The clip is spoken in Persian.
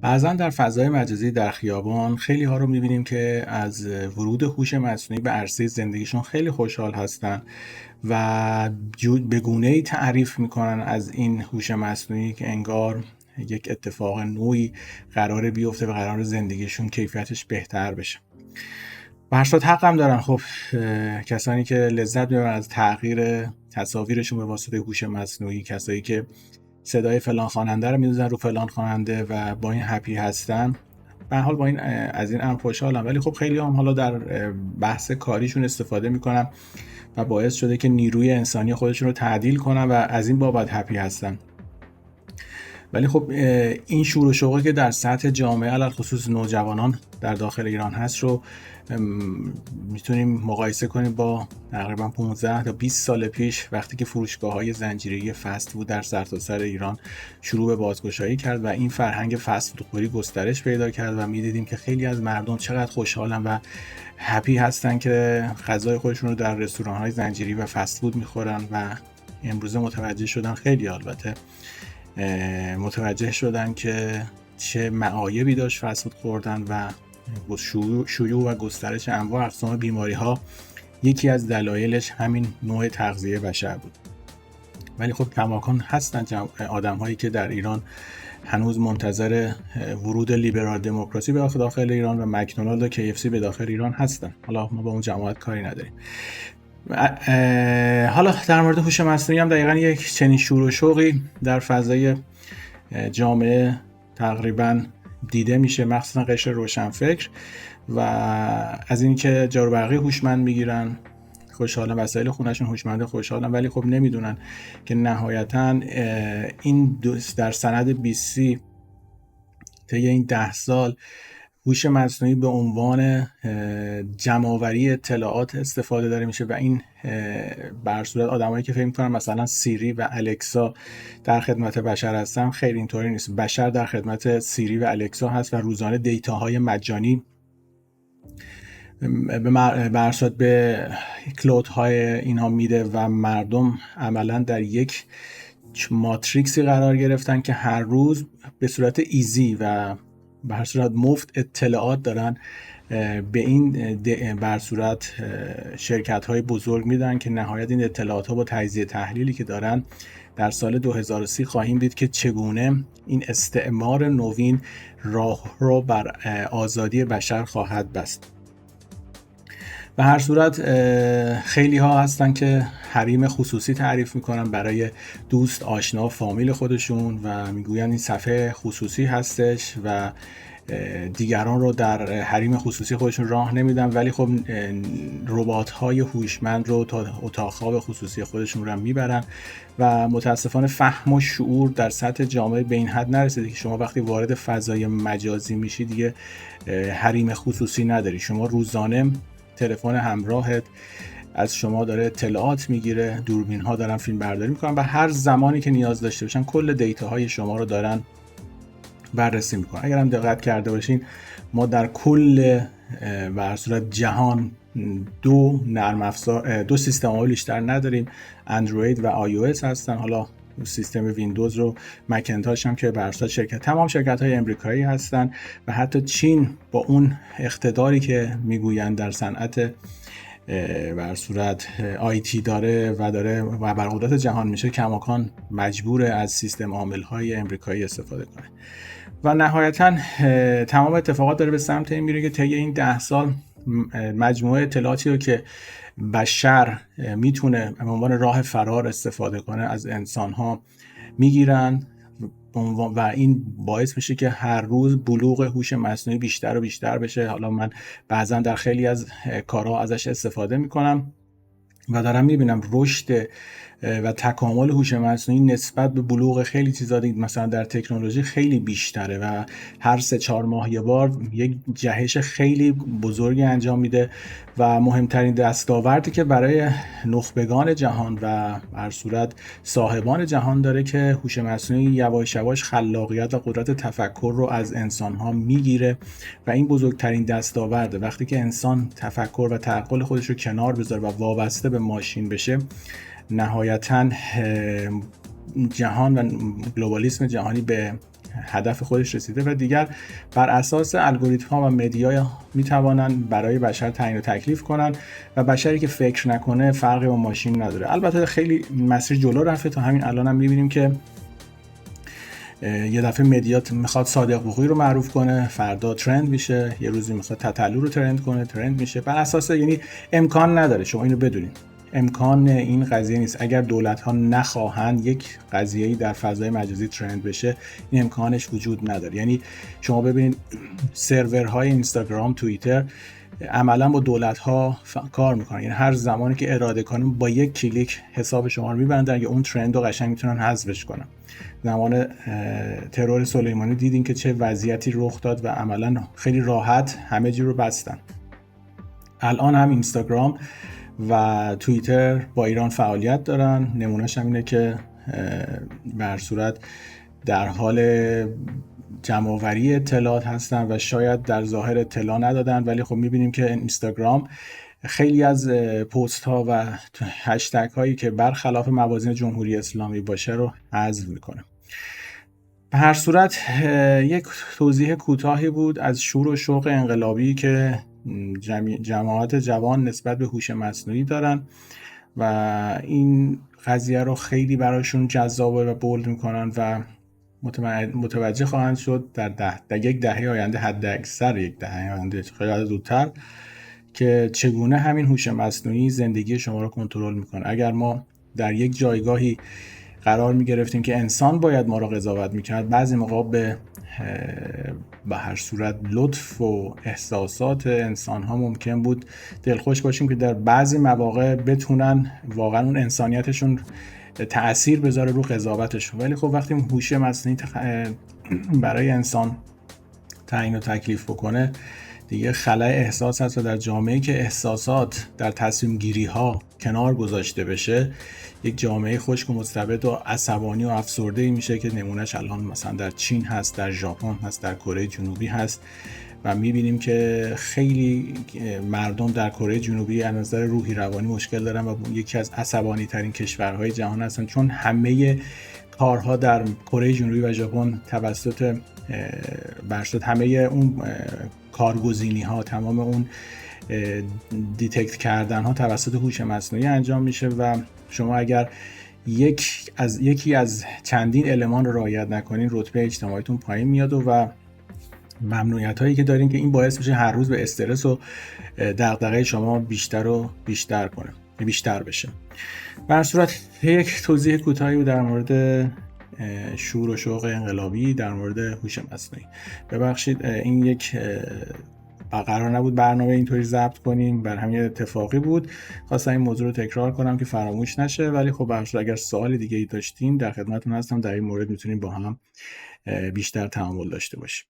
بعضا در فضای مجازی در خیابان خیلی ها رو میبینیم که از ورود هوش مصنوعی به عرصه زندگیشون خیلی خوشحال هستن و به گونه‌ای تعریف میکنن از این هوش مصنوعی که انگار یک اتفاق نوعی قراره بیفته و قرار زندگیشون کیفیتش بهتر بشه. به هر صورت حق هم دارن. خب کسانی که لذت میبرن از تغییر تصاویرشون به واسطه هوش مصنوعی، کسایی که صدای فلان خواننده رو می‌ذارن رو فلان خواننده و با این هپی هستن، به هر حال با این از این امر خوشحالم. ولی خب خیلی هم حالا در بحث کاریشون استفاده میکنن و باعث شده که نیروی انسانی خودشون رو تعدیل کنن و از این بابت هپی هستن. ولی خب این شور و شوقی که در سطح جامعه علل خصوص نوجوانان در داخل ایران هست رو میتونیم مقایسه کنیم با تقریبا 15 تا 20 سال پیش، وقتی که فروشگاه‌های زنجیره‌ای فست فود در سرتاسر ایران شروع به بازگشایی کرد و این فرهنگ فست فود خوری گسترش پیدا کرد و می‌دیدیم که خیلی از مردم چقدر خوشحالن و هپی هستن که غذای خودشون رو در رستوران‌های زنجیری و فست فود می‌خورن و امروزه متوجه شدن، خیلی البته متوجه شدن که چه معایبی داشت فست فود خوردن و شیوع و گسترش انواع اقسام بیماری ها یکی از دلایلش همین نوع تغذیه بشر بود. ولی خب کماکان هستن آدم هایی که در ایران هنوز منتظر ورود لیبرال دموکراسی به داخل ایران و مکدونالد و KFC به داخل ایران هستن. حالا ما با اون جماعت کاری نداریم. حالا در مورد هوش مصنوعی هم دقیقاً یک چنین شور و شوقی در فضای جامعه تقریباً دیده میشه، مخصوصا قشر روشنفکر، و از اینکه جاروبرقی هوشمند میگیرن خوشحالن، وسایل خونهشون هوشمند خوشحالن، ولی خب نمیدونن که نهایتاً این در سند BC طی این 10 سال هوش مصنوعی به عنوان جمع‌آوری اطلاعات استفاده داره میشه و این بر صورت آدمایی که فکر می‌کنن مثلا سیری و الکسا در خدمت بشر هستن، خیلی اینطوری نیست. بشر در خدمت سیری و الکسا هست و روزانه دیتاهای مجانی بر صورت به کلودهای اینها میده و مردم عملاً در یک ماتریکسی قرار گرفتن که هر روز به صورت ایزی و به هر صورت مفت اطلاعات دارن به این بر صورت شرکت‌های بزرگ میدن که نهایت این اطلاعات‌ها با تجزیه تحلیلی که دارن در سال 2030 خواهیم دید که چگونه این استعمار نوین راه رو بر آزادی بشر خواهد بست. به هر صورت خیلی ها هستن که حریم خصوصی تعریف میکنن برای دوست، آشنا، فامیل خودشون و میگوین این صفحه خصوصی هستش و دیگران رو در حریم خصوصی خودشون راه نمیدن. ولی خب ربات های هوشمند رو تا اتاق خواب خصوصی خودشون رو میبرن و متاسفانه فهم و شعور در سطح جامعه به این حد نرسیده که شما وقتی وارد فضای مجازی میشی دیگه حریم خصوصی نداری. شما روزانه تلفن همراهت از شما داره اطلاعات میگیره، دوربین ها دارن فیلم برداری میکنن و هر زمانی که نیاز داشته باشن کل دیتا های شما رو دارن بررسی میکنن. اگر هم دقت کرده باشین ما در کل بر صورت جهان دو سیستم عامل بیشتر نداریم، اندروید و iOS هستن. حالا سیستم ویندوز رو مکینتاش هم که بر اساس تمام شرکت‌های آمریکایی هستن و حتی چین با اون اقتداری که میگویند در صنعت بر صورت آیتی داره و بر قدرت جهان میشه، کماکان مجبور از سیستم عامل‌های آمریکایی استفاده کنه و نهایتاً تمام اتفاقات داره به سمت این میره که طی این 10 سال مجموعه اطلاعاتی رو که بشر میتونه به عنوان راه فرار استفاده کنه از انسان‌ها میگیرن و این باعث میشه که هر روز بلوغ هوش مصنوعی بیشتر و بیشتر بشه. حالا من بعضا در خیلی از کارها ازش استفاده میکنم و دارم میبینم رشد و تکامل هوش مصنوعی نسبت به بلوغ خیلی چیزا دیگه مثلا در تکنولوژی خیلی بیشتره و هر 3-4 ماه یه بار یک جهش خیلی بزرگی انجام میده و مهمترین دستاوردی که برای نخبگان جهان و بر صورت صاحبان جهان داره که هوش مصنوعی یواش یواش خلاقیت و قدرت تفکر رو از انسان‌ها میگیره و این بزرگترین دستاورده. وقتی که انسان تفکر و تعقل خودش رو کنار بذاره و وابسته به ماشین بشه، نهایتاً جهان و گلوبالیسم جهانی به هدف خودش رسیده و دیگر بر اساس الگوریتم ها و مدیا میتوانن برای بشر تعیین و تکلیف کنن و بشری که فکر نکنه فرقی با ماشین نداره. البته خیلی مسیر جلو رفته، تا همین الان هم میبینیم که یه دفعه مدیا میخواد صادق بوقی رو معروف کنه، فردا ترند میشه، یه روزی میخواد تتلو رو ترند کنه، ترند میشه. بر اساس یعنی امکان نداره، شما اینو بدونید، امکان این قضیه نیست. اگر دولت ها نخواهند یک قضیه‌ای در فضای مجازی ترند بشه، این امکانش وجود نداره. یعنی شما ببینید سرورهای اینستاگرام، توییتر عملا با دولت ها کار میکنن، یعنی هر زمانی که اراده کنن با یک کلیک حساب شما رو میبندن یا اون ترند رو قشنگ میتونن حذفش کنن. زمان ترور سلیمانی دیدین که چه وضعیتی رخ داد و عملا خیلی راحت همه چی رو بستن. الان هم اینستاگرام و توییتر با ایران فعالیت دارن. نمونهش هم اینه که به هر صورت در حال جمع‌آوری اطلاعات هستن و شاید در ظاهر اطلاع ندادن، ولی خب میبینیم که اینستاگرام خیلی از پست ها و هشتگ هایی که برخلاف موازین جمهوری اسلامی باشه رو حذف میکنه. به هر صورت یک توضیح کوتاهی بود از شور و شوق انقلابی که جماعت جوان نسبت به هوش مصنوعی دارن و این قضیه رو خیلی براشون جذابه و بولد میکنن و متوجه خواهند شد در یک دهه آینده، حد اکثر یک دهه آینده، خیلی زودتر، که چگونه همین هوش مصنوعی زندگی شما رو کنترل میکنه. اگر ما در یک جایگاهی قرار میگرفتیم که انسان باید ما رو قضاوت میکرد، بعضی موقع به هر صورت لطف و احساسات انسان ها ممکن بود دلخوش باشیم که در بعضی مواقع بتونن واقعا اون انسانیتشون تأثیر بذاره رو قضاوتشون. ولی خب وقتی هوش مصنوعی برای انسان تعیین و تکلیف بکنه، دیگه خلای احساس هست و در جامعه‌ای که احساسات در تصمیم گیری ها کنار گذاشته بشه، یک جامعه خشک و مضطرب و عصبانی و افسرده‌ای میشه که نمونهش الان مثلا در چین هست، در ژاپن هست، در کره جنوبی هست و میبینیم که خیلی مردم در کره جنوبی از نظر روحی روانی مشکل دارن و یکی از عصبانی ترین کشورهای جهان هستن، چون همه کارها در کره جنوبی و ژاپن توسط همه اون کارگزینی ها، تمام اون دیتکت کردن ها توسط هوش مصنوعی انجام میشه و شما اگر یکی از چندین المان رو رعایت نکنین، رتبه اجتماعیتون پایین میاد و ممنوعیت هایی که دارین که این باعث میشه هر روز به استرس و دغدغه شما بیشتر و بیشتر بشه. به هر صورت یک توضیح کوتاهی بود در مورد شور و شوق انقلابی در مورد هوش مصنوعی. ببخشید این یک قرار نبود برنامه اینطوری ضبط کنیم، بر همین اتفاقی بود. خواستم این موضوع رو تکرار کنم که فراموش نشه، ولی خب به هر صورت اگر سوال دیگه ای داشتین در خدمتتون هستم، در این مورد میتونیم با هم بیشتر تعامل داشته باشیم.